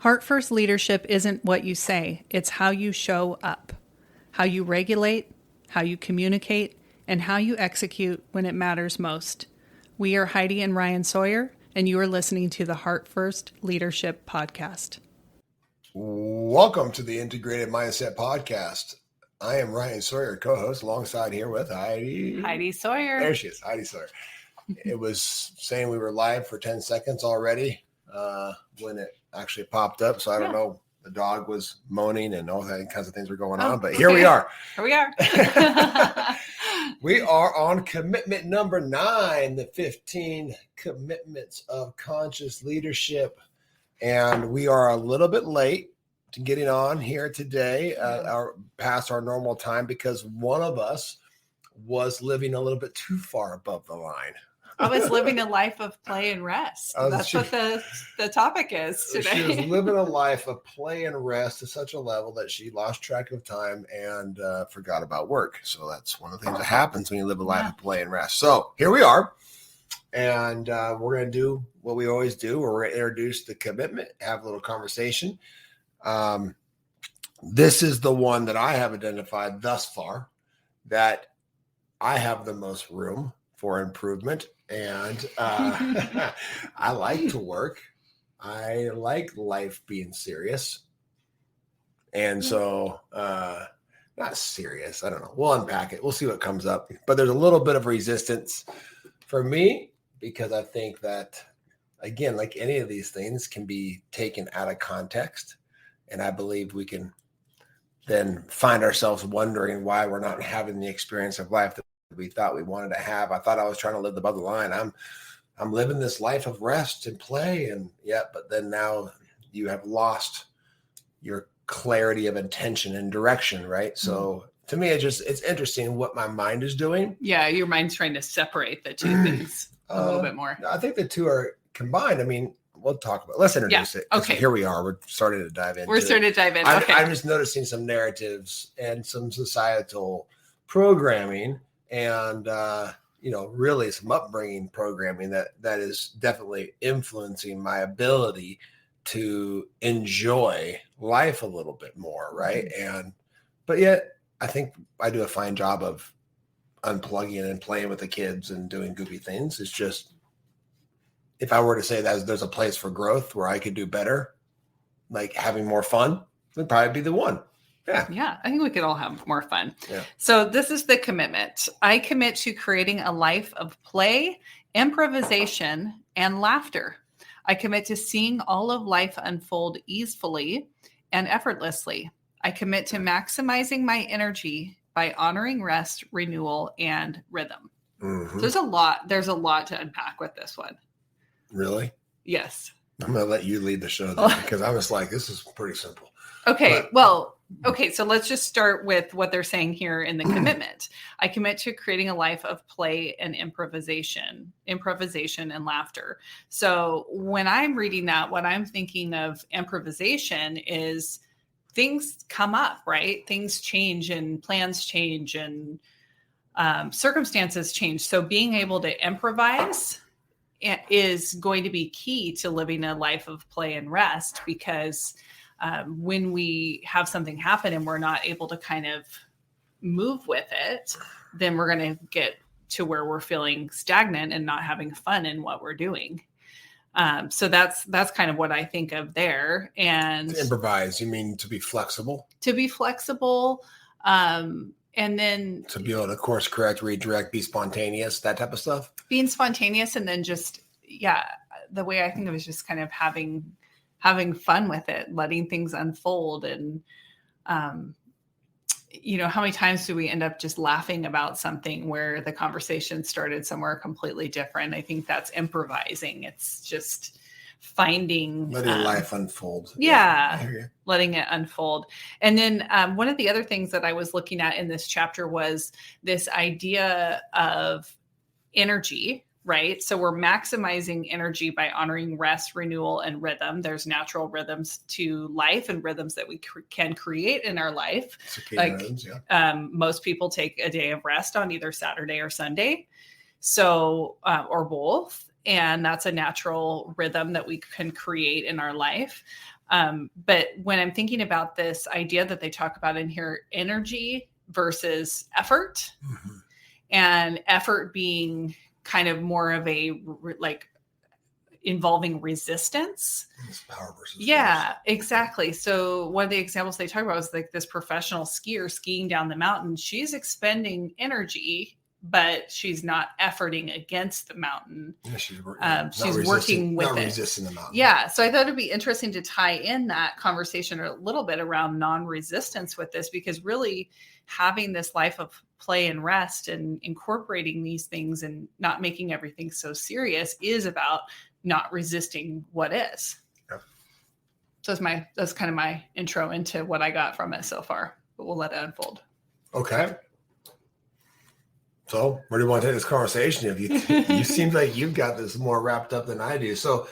Heart first leadership isn't what you say, it's how you show up, how you regulate, how you communicate, and how you execute when it matters most. We are Heidi and Ryan Sawyer, and you are listening to the Heart First Leadership Podcast. Welcome to the Integrated Mindset Podcast. I am Ryan Sawyer, co-host, alongside here with Heidi Sawyer. There she is, Heidi Sawyer. It was saying we were live for 10 seconds already when it actually popped up. So I don't know. The dog was moaning and all that kinds of things were going on. But here we are. Here we are. We are on commitment number 9, the 15 commitments of conscious leadership. And we are a little bit late to getting on here today, past our normal time, because one of us was living a little bit too far above the line. I was living a life of play and rest. That's what the topic is today. She was living a life of play and rest to such a level that she lost track of time and forgot about work. So that's one of the things that happens when you live a life of play and rest. So here we are. And we're going to do what we always do. We're going to introduce the commitment, have a little conversation. This is the one that I have identified thus far that I have the most room for improvement. And I like to work. I like life being serious. And so, not serious. I don't know. We'll unpack it. We'll see what comes up. But there's a little bit of resistance for me because I think that, again, like any of these things can be taken out of context. And I believe we can then find ourselves wondering why we're not having the experience of life that we thought we wanted to have. I thought I was trying to live above the line. I'm living this life of rest and play, and but then now you have lost your clarity of intention and direction, right? So to me, it's interesting what my mind is doing. Yeah, your mind's trying to separate the two things a little bit more. I think the two are combined. I mean, we'll talk about. Let's introduce it. Okay, here we are. We're starting to dive in. Okay. I'm just noticing some narratives and some societal programming. And, really some upbringing programming that is definitely influencing my ability to enjoy life a little bit more. Right. But yet I think I do a fine job of unplugging and playing with the kids and doing goofy things. It's just, if I were to say that there's a place for growth where I could do better, like having more fun, would probably be the one. Yeah, I think we could all have more fun. Yeah. So this is the commitment. I commit to creating a life of play, improvisation, and laughter. I commit to seeing all of life unfold easefully and effortlessly. I commit to maximizing my energy by honoring rest, renewal, and rhythm. Mm-hmm. So there's a lot to unpack with this one. Really? Yes. I'm going to let you lead the show then, because I was like, this is pretty simple. Okay. So let's just start with what they're saying here in the commitment. I commit to creating a life of play and improvisation and laughter. So when I'm reading that, what I'm thinking of improvisation is things come up, right? Things change and plans change and circumstances change. So being able to improvise is going to be key to living a life of play and rest, because when we have something happen and we're not able to kind of move with it, then we're going to get to where we're feeling stagnant and not having fun in what we're doing. So that's kind of what I think of there. And to improvise, you mean to be flexible? To be flexible. And then to be able to course correct, redirect, be spontaneous, that type of stuff. Being spontaneous, and then just, the way I think of it is just kind of having fun with it, letting things unfold. And, how many times do we end up just laughing about something where the conversation started somewhere completely different? I think that's improvising. It's just letting life unfold. Letting it unfold. And then one of the other things that I was looking at in this chapter was this idea of energy, right? So we're maximizing energy by honoring rest, renewal, and rhythm. There's natural rhythms to life and rhythms that we can create in our life. Most people take a day of rest on either Saturday or Sunday. So, or both. and that's a natural rhythm that we can create in our life. But when I'm thinking about this idea that they talk about in here, energy versus effort, and effort being kind of more of a like involving resistance. It's power versus force. Exactly. So one of the examples they talk about was like this professional skier skiing down the mountain. She's expending energy, but she's not efforting against the mountain. Yeah, she's working with it. Resisting the mountain. Yeah. So I thought it'd be interesting to tie in that conversation a little bit around non-resistance with this, because really having this life of play and rest and incorporating these things and not making everything so serious is about not resisting what is. Yep. So that's kind of my intro into what I got from it so far, but we'll let it unfold. Okay. So where do you want to take this conversation? If you seem like you've got this more wrapped up than I do. So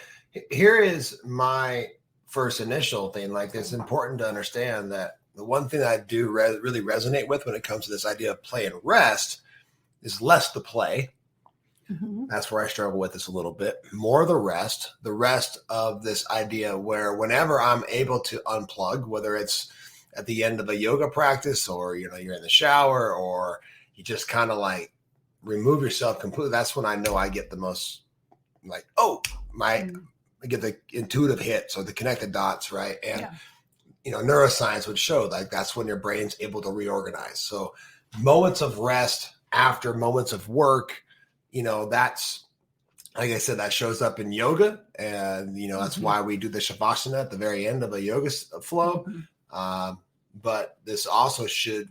here is my first initial thing. Like, it's important to understand that the one thing that I do really resonate with when it comes to this idea of play and rest is less the play. Mm-hmm. That's where I struggle with this a little bit. More the rest of this idea where whenever I'm able to unplug, whether it's at the end of a yoga practice or, you're in the shower or you just kind of like remove yourself completely, that's when I know I get the most like, I get the intuitive hit. So the connected dots, right? And, neuroscience would show like that's when your brain's able to reorganize. So moments of rest after moments of work, that's, like I said, that shows up in yoga. And, that's why we do the shavasana at the very end of a yoga flow. Mm-hmm. But this also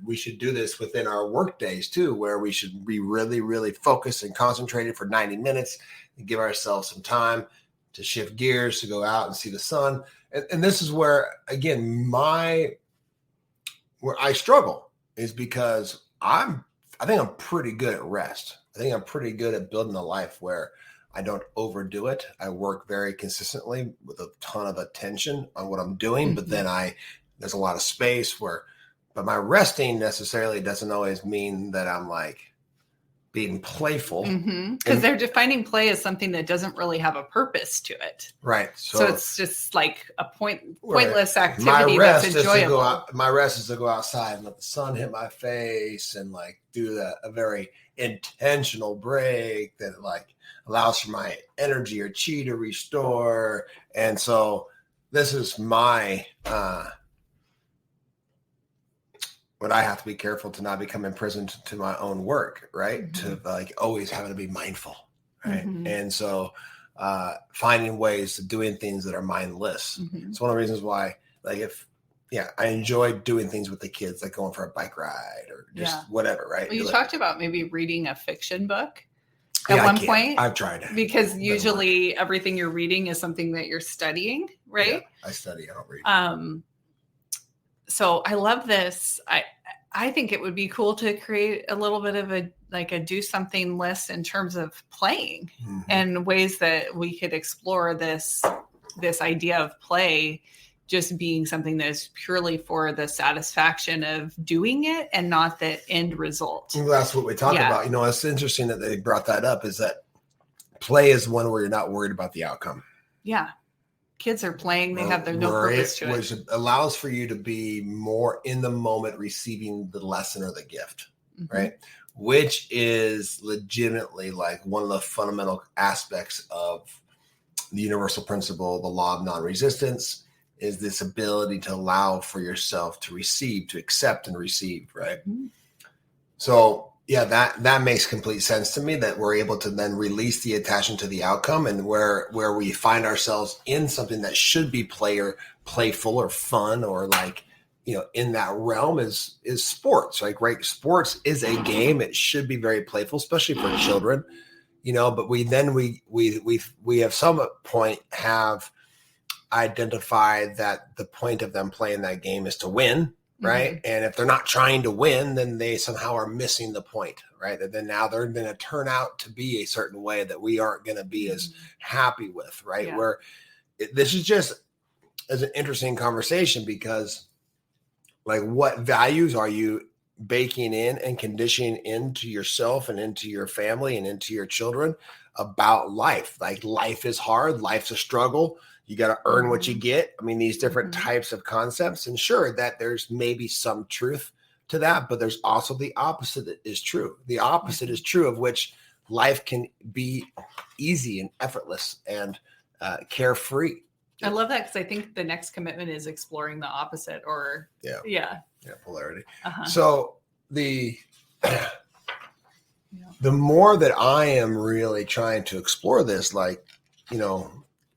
we should do this within our work days too, where we should be really, really focused and concentrated for 90 minutes and give ourselves some time to shift gears, to go out and see the sun. And this is where, again, where I struggle is because I think I'm pretty good at rest. I think I'm pretty good at building a life where I don't overdo it. I work very consistently with a ton of attention on what I'm doing, mm-hmm. but then there's a lot of space but my resting necessarily doesn't always mean that I'm like being playful. Because they're defining play as something that doesn't really have a purpose to it. Right. So it's just like a pointless activity that's enjoyable. My rest is to go outside and let the sun hit my face and like do a very intentional break that like allows for my energy or chi to restore. And so this is my but I have to be careful to not become imprisoned to my own work, right? Mm-hmm. To like always having to be mindful, right? Mm-hmm. And so finding ways to doing things that are mindless. Mm-hmm. It's one of the reasons why, like I enjoy doing things with the kids, like going for a bike ride or just whatever, right? Well, you talked about maybe reading a fiction book at one point. I've tried it. Because usually everything you're reading is something that you're studying, right? Yeah, I study, I don't read. So I love this. I think it would be cool to create a little bit of a do something list in terms of playing and ways that we could explore this idea of play just being something that is purely for the satisfaction of doing it and not the end result. Well, that's what we talk about. It's interesting that they brought that up, is that play is one where you're not worried about the outcome. Yeah. Kids are playing. They have no purpose to it. Which allows for you to be more in the moment receiving the lesson or the gift, right? Which is legitimately like one of the fundamental aspects of the universal principle, the law of non-resistance, is this ability to allow for yourself to receive, to accept and receive, right? Mm-hmm. So that makes complete sense to me, that we're able to then release the attachment to the outcome, and where we find ourselves in something that should be playful or fun or like, in that realm is sports, right? Right. Sports is a game. It should be very playful, especially for children, but we have some point have identified that the point of them playing that game is to win. Right. Mm-hmm. And if they're not trying to win, then they somehow are missing the point. Right. And then now they're going to turn out to be a certain way that we aren't going to be as happy with. Right. Yeah. Where this is just as an interesting conversation, because like, what values are you baking in and conditioning into yourself and into your family and into your children about life. Like life is hard. Life's a struggle. You got to earn what you get. I mean, these different types of concepts, and sure that there's maybe some truth to that, but there's also the opposite that is true. The opposite is true, of which life can be easy and effortless and carefree. I love that, because I think the next commitment is exploring the opposite, or polarity. So the more that I am really trying to explore this, like,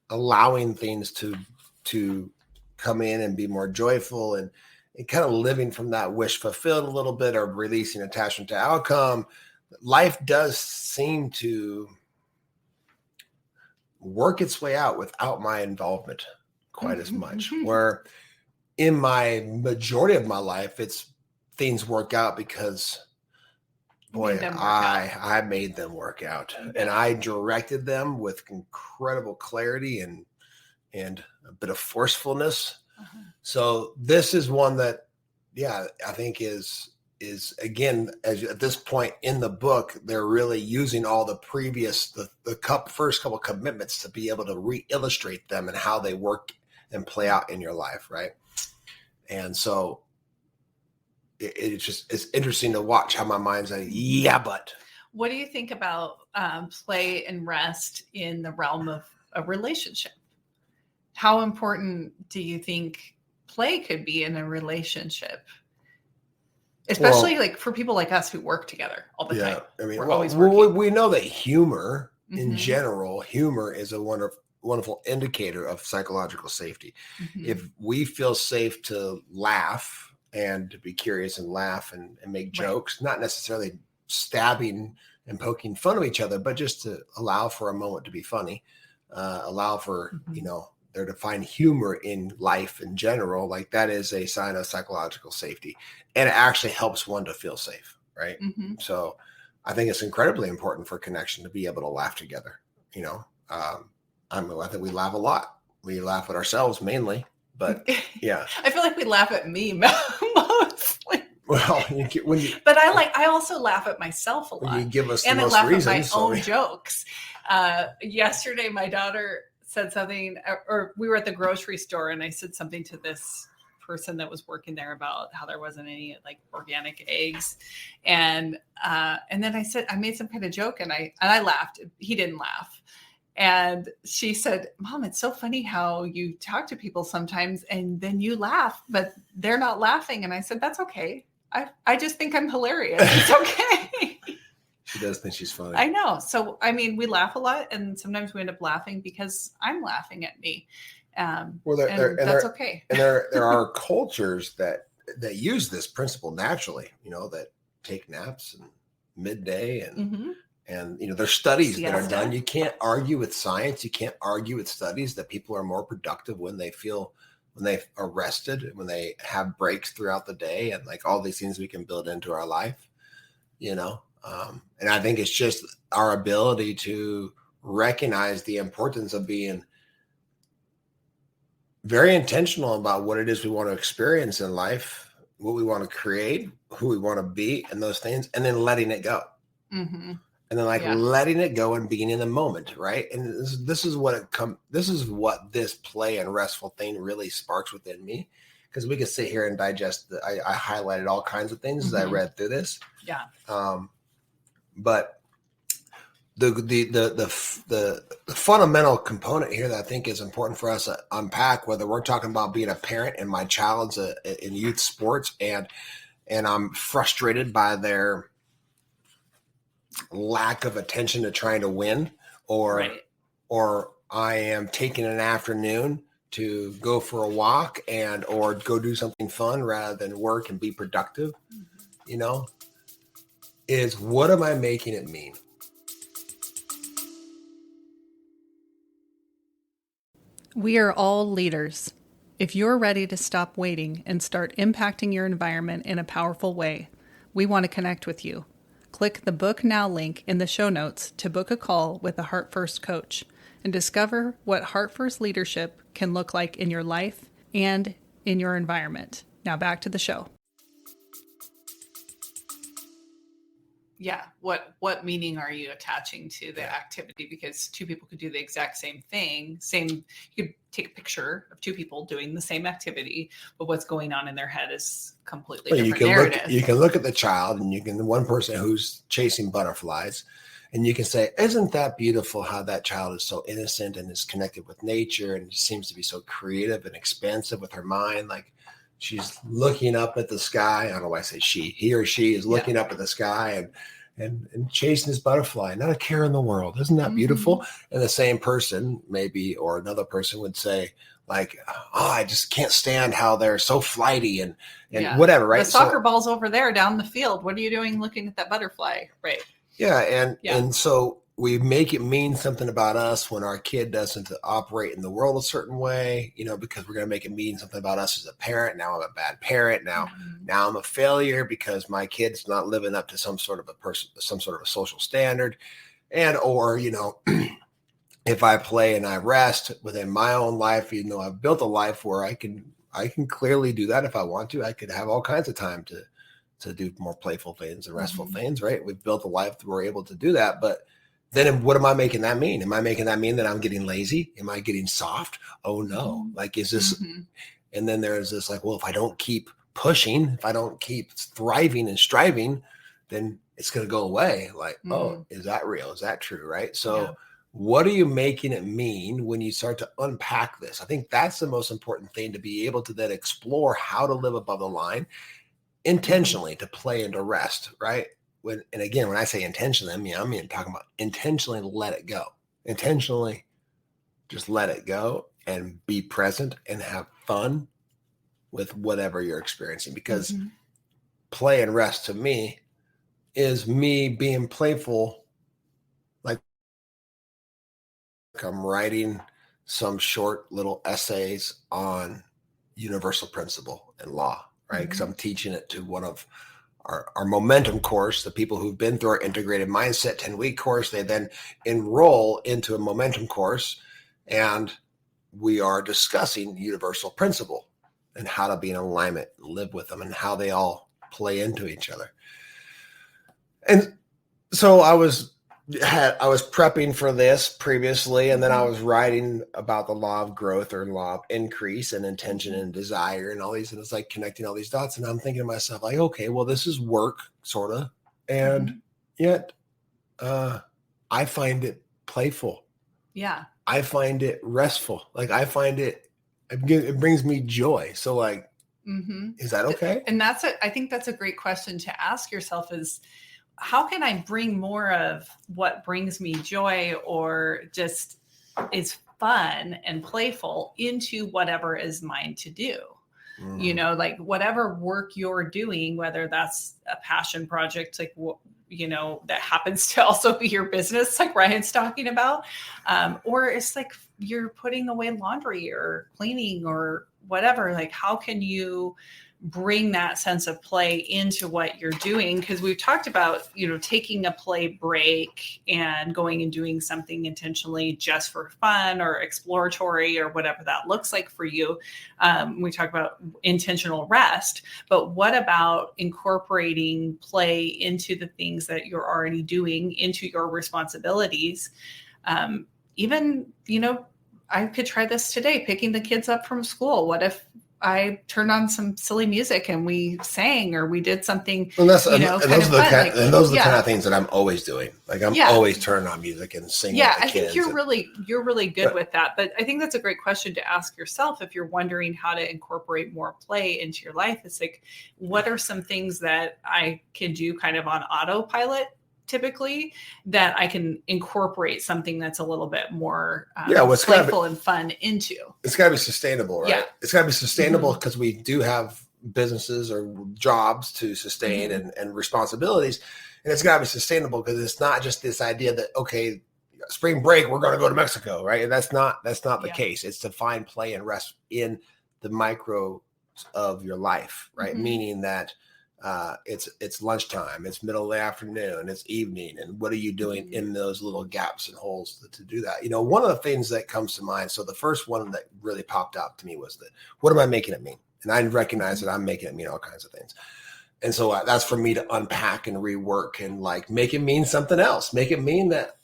allowing things to come in and be more joyful, and kind of living from that wish fulfilled a little bit, or releasing attachment to outcome, life does seem to work its way out without my involvement quite as much. Where in my majority of my life, it's things work out because I made them work out, and I directed them with incredible clarity and a bit of forcefulness. So this is one that, I think is again, at this point in the book, they're really using all the previous, the first couple commitments to be able to re-illustrate them and how they work and play out in your life. Right. And so it's interesting to watch how my mind's like, but. What do you think about play and rest in the realm of a relationship? How important do you think play could be in a relationship? Especially like for people like us who work together all the time. I mean, we're always working. We know that humor in general, humor is a wonderful indicator of psychological safety. If we feel safe to laugh and to be curious and laugh and make jokes, not necessarily stabbing and poking fun of each other, but just to allow for a moment to be funny, allow for, there to find humor in life in general, like that is a sign of psychological safety, and it actually helps one to feel safe. Right. So I think it's incredibly important for connection to be able to laugh together. I think we laugh a lot. We laugh at ourselves mainly, but I feel like we laugh at me mostly. Well, but I also laugh at myself a lot. You give us and the most I laugh reasons, at my own jokes. Yesterday, my daughter said something, or we were at the grocery store, and I said something to this person that was working there about how there wasn't any like organic eggs, and then I made some kind of joke, and I laughed. He didn't laugh. And she said, "Mom, it's so funny how you talk to people sometimes and then you laugh, but they're not laughing." And I said, "That's okay. I just think I'm hilarious. It's okay." She does think she's funny. I know. So, I mean, we laugh a lot, and sometimes we end up laughing because I'm laughing at me. That's okay. And there are cultures that use this principle naturally, that take naps and midday and there's studies that are done. You can't argue with science. You can't argue with studies that people are more productive when they are rested, when they have breaks throughout the day, and like all these things we can build into our life, and I think it's just our ability to recognize the importance of being very intentional about what it is we want to experience in life, what we want to create, who we want to be, and those things, and then letting it go. And then letting it go and being in the moment, right? And this is what this play and restful thing really sparks within me, because we could sit here and digest. I highlighted all kinds of things as I read through this. Yeah. But the fundamental component here that I think is important for us to unpack, whether we're talking about being a parent and my child's in youth sports, and I'm frustrated by their lack of attention to trying to win, or I am taking an afternoon to go for a walk or go do something fun rather than work and be productive, is what am I making it mean? We are all leaders. If you're ready to stop waiting and start impacting your environment in a powerful way, we want to connect with you. Click the Book Now link in the show notes to book a call with a Heart First coach and discover what Heart First leadership can look like in your life and in your environment. Now back to the show. Yeah. What meaning are you attaching to the activity? Because two people could do the exact same thing. You could take a picture of two people doing the same activity, but what's going on in their head is completely different narrative. You can look at the child, and the one person who's chasing butterflies, and you can say, isn't that beautiful how that child is so innocent and is connected with nature and seems to be so creative and expansive with her mind? Like she's looking up at the sky. I don't know why I say he or she is looking up at the sky and chasing this butterfly, not a care in the world. Isn't that beautiful? And the same person maybe, or another person would say like, oh, I just can't stand how they're so flighty and whatever, right? The soccer ball's over there down the field. What are you doing looking at that butterfly? Right. Yeah. And so we make it mean something about us when our kid doesn't operate in the world a certain way, because we're going to make it mean something about us as a parent. Now I'm a bad parent. Now I'm a failure because my kid's not living up to some sort of a social standard. Or if I play and I rest within my own life, I've built a life where I can clearly do that if I want to. I could have all kinds of time to do more playful things and restful things, right? We've built a life that we're able to do that. But then what am I making that mean? Am I making that mean that I'm getting lazy? Am I getting soft? Oh no. Like, is this, and then there's this like, well, if I don't keep pushing, if I don't keep thriving and striving, then it's going to go away. Like, oh, is that real? Is that true? Right. So what are you making it mean when you start to unpack this? I think that's the most important thing, to be able to then explore how to live above the line intentionally, to play and to rest, right? When I say intentionally, I mean talking about intentionally let it go. Intentionally just let it go and be present and have fun with whatever you're experiencing. Because play and rest to me is me being playful, like I'm writing some short little essays on universal principle and law, right? Because I'm teaching it to one of our momentum course. The people who've been through our integrated mindset 10-week course, they then enroll into a momentum course, and we are discussing universal principle and how to be in alignment and live with them and how they all play into each other. And so I was prepping for this previously, and then I was writing about the law of growth or law of increase and intention and desire and all these, and it's like connecting all these dots. And I'm thinking to myself, like, okay, well, this is work sort of. And yet I find it playful. Yeah. I find it restful. Like I find it brings me joy. So like, is that okay? And I think that's a great question to ask yourself is, how can I bring more of what brings me joy or just is fun and playful into whatever is mine to do? Like whatever work you're doing, whether that's a passion project, like, that happens to also be your business, like Ryan's talking about, or it's like you're putting away laundry or cleaning or whatever. Like, how can you bring that sense of play into what you're doing? Because we've talked about, taking a play break and going and doing something intentionally just for fun or exploratory or whatever that looks like for you. We talk about intentional rest, but what about incorporating play into the things that you're already doing, into your responsibilities? Even, I could try this today, picking the kids up from school. What if I turned on some silly music and we sang or we did something, and those are the kind of things that I'm always doing. Like I'm always turning on music and singing. Yeah, I think you're really good with that. But I think that's a great question to ask yourself if you're wondering how to incorporate more play into your life. It's like, what are some things that I can do kind of on autopilot typically that I can incorporate something that's a little bit more playful and fun into? It's got to be sustainable, right? Yeah. It's got to be sustainable because we do have businesses or jobs to sustain and responsibilities. And it's got to be sustainable because it's not just this idea that, okay, spring break, we're going to go to Mexico, right? And that's not the case. It's to find play and rest in the micro of your life, right? Meaning that it's lunchtime, it's middle of the afternoon, it's evening, and what are you doing in those little gaps and holes to do that? One of the things that comes to mind, so the first one that really popped out to me was that, what am I making it mean? And I recognize that I'm making it mean all kinds of things. And so that's for me to unpack and rework and like make it mean something else. Make it mean that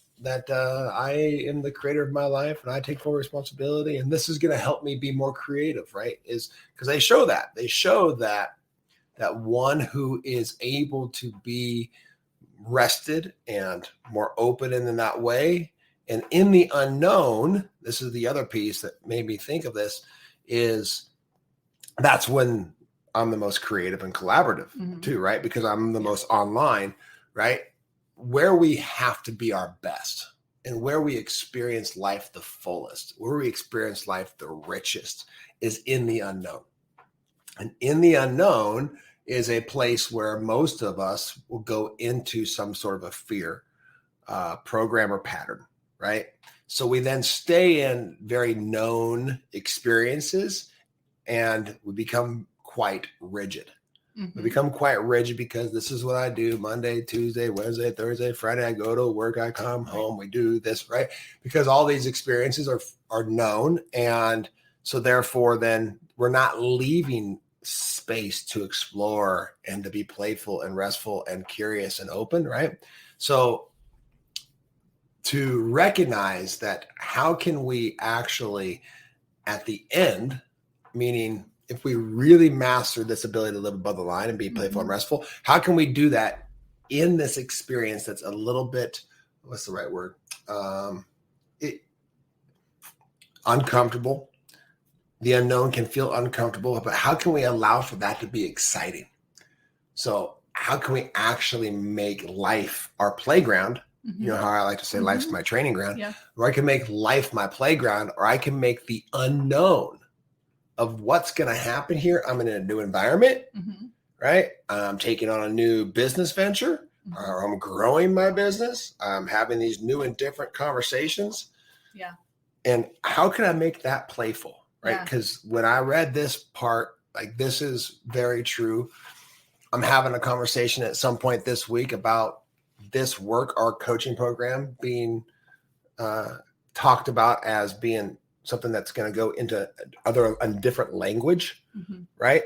I am the creator of my life and I take full responsibility. And this is going to help me be more creative, right? Is because they show that one who is able to be rested and more open in that way. And in the unknown, this is the other piece that made me think of this, is that's when I'm the most creative and collaborative too, right? Because I'm the most online, right? Where we have to be our best and where we experience life the fullest, where we experience life the richest is in the unknown. And in the unknown is a place where most of us will go into some sort of a fear program or pattern, right? So we then stay in very known experiences and we become quite rigid. We become quite rigid because this is what I do Monday, Tuesday, Wednesday, Thursday, Friday. I go to work, I come home, we do this, right? Because all these experiences are known. And so therefore, then we're not leaving space to explore and to be playful and restful and curious and open, right? So to recognize that, how can we actually at the end, meaning if we really master this ability to live above the line and be playful and restful, how can we do that in this experience that's a little bit, what's the right word? Uncomfortable. The unknown can feel uncomfortable, but how can we allow for that to be exciting? So how can we actually make life our playground? You know how I like to say life's my training ground, or I can make life my playground, or I can make the unknown of what's going to happen here. I'm in a new environment, right? I'm taking on a new business venture, or I'm growing my business. I'm having these new and different conversations. Yeah. And how can I make that playful, right? Because when I read this part, like, this is very true. I'm having a conversation at some point this week about this work, our coaching program, being talked about as being something that's going to go into a different language, right?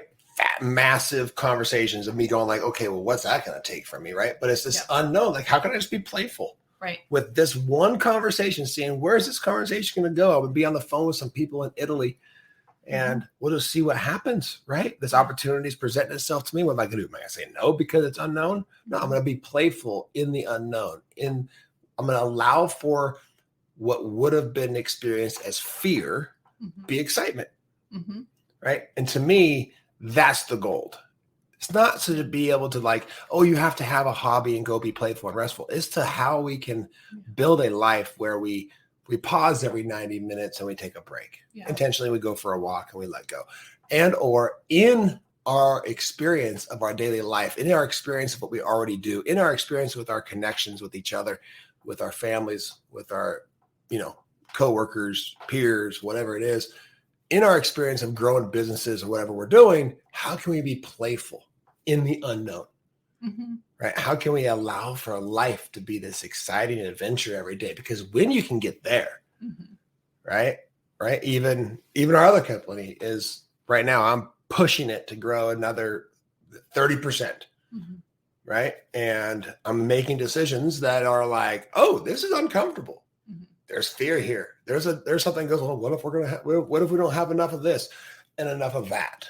Massive conversations of me going like, okay, well, what's that going to take from me, right? But it's this unknown. Like, how can I just be playful, right? With this one conversation, seeing where's this conversation going to go? I would be on the phone with some people in Italy, and we'll just see what happens, right? This opportunity is presenting itself to me. What am I going to do? Am I going to say no because it's unknown? No, I'm going to be playful in the unknown. I'm going to allow for what would have been experienced as fear be excitement, right? And to me, that's the gold. It's not to be able to like, oh, you have to have a hobby and go be playful and restful. It's to how we can build a life where we pause every 90 minutes and we take a break. Intentionally, we go for a walk and we let go. And or in our experience of our daily life, in our experience of what we already do, in our experience with our connections with each other, with our families, with our, coworkers, peers, whatever it is, in our experience of growing businesses or whatever we're doing, how can we be playful in the unknown? Right? How can we allow for life to be this exciting adventure every day? Because when you can get there, right? Even our other company is right now, I'm pushing it to grow another 30%, right? And I'm making decisions that are like, oh, this is uncomfortable. There's fear here. There's something goes on. What if what if we don't have enough of this and enough of that,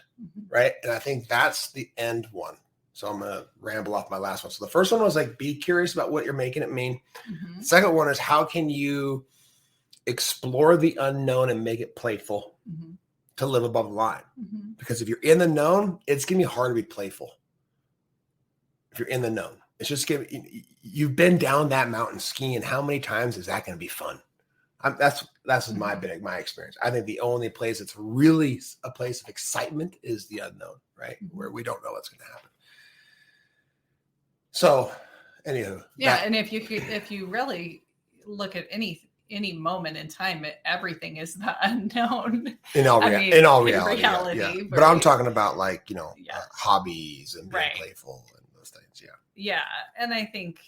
right? And I think that's the end one. So I'm going to ramble off my last one. So the first one was like, be curious about what you're making it mean. The second one is, how can you explore the unknown and make it playful to live above the line? Because if you're in the known, it's going to be hard to be playful. If you're in the known, it's just you've been down that mountain skiing. How many times is that going to be fun? That's my experience. I think the only place that's really a place of excitement is the unknown, right? Where we don't know what's going to happen. So, anywho, and if you really look at any moment in time, everything is the unknown. In all reality. Yeah. Right? But I'm talking about like hobbies and being playful and those things. Yeah, and I think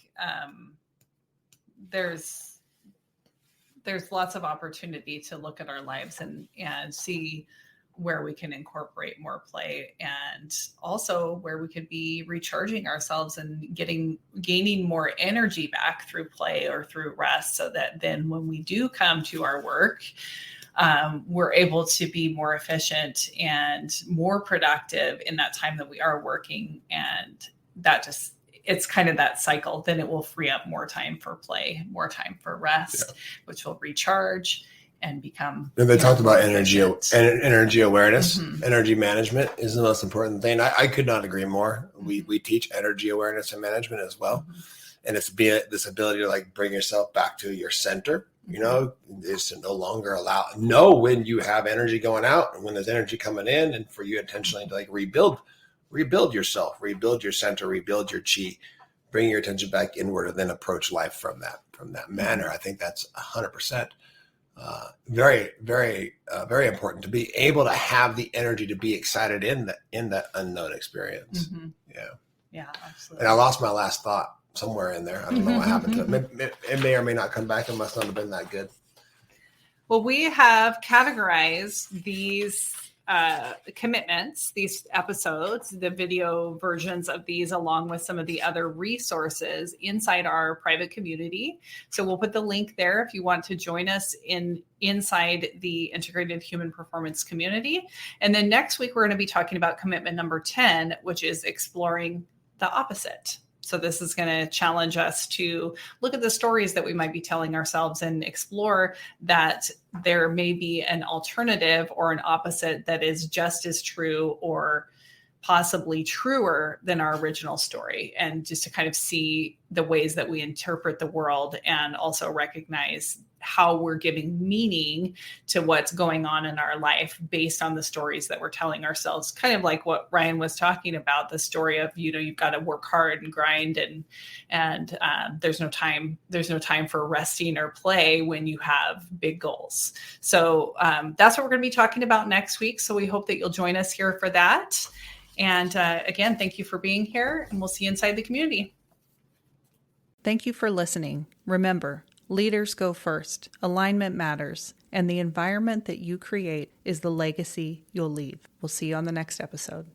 there's lots of opportunity to look at our lives and see where we can incorporate more play, and also where we could be recharging ourselves and gaining more energy back through play or through rest, so that then when we do come to our work, we're able to be more efficient and more productive in that time that we are working. And it's kind of that cycle. Then it will free up more time for play, more time for rest, which will recharge and become. And they talked about energy awareness. Mm-hmm. Energy management is the most important thing. I could not agree more. We teach energy awareness and management as well. Mm-hmm. And it's this ability to like bring yourself back to your center, is to no longer know when you have energy going out and when there's energy coming in, and for you intentionally to like rebuild yourself, rebuild your center, rebuild your chi, bring your attention back inward, and then approach life from that manner. I think that's 100%. Very, very, very important to be able to have the energy to be excited in that unknown experience. Mm-hmm. Yeah, absolutely. And I lost my last thought somewhere in there. I don't know what happened to it. It may or may not come back. It must not have been that good. Well, we have categorized these commitments, these episodes, the video versions of these, along with some of the other resources inside our private community. So we'll put the link there if you want to join us inside the Integrated Human Performance community. And then next week, we're going to be talking about commitment number 10, which is exploring the opposite. So this is going to challenge us to look at the stories that we might be telling ourselves and explore that there may be an alternative or an opposite that is just as true or possibly truer than our original story, and just to kind of see the ways that we interpret the world and also recognize how we're giving meaning to what's going on in our life based on the stories that we're telling ourselves. Kind of like what Ryan was talking about, the story of, you've got to work hard and grind and there's no time for resting or play when you have big goals. So that's what we're going to be talking about next week. So we hope that you'll join us here for that. And again, thank you for being here, and we'll see you inside the community. Thank you for listening. Remember, leaders go first, alignment matters, and the environment that you create is the legacy you'll leave. We'll see you on the next episode.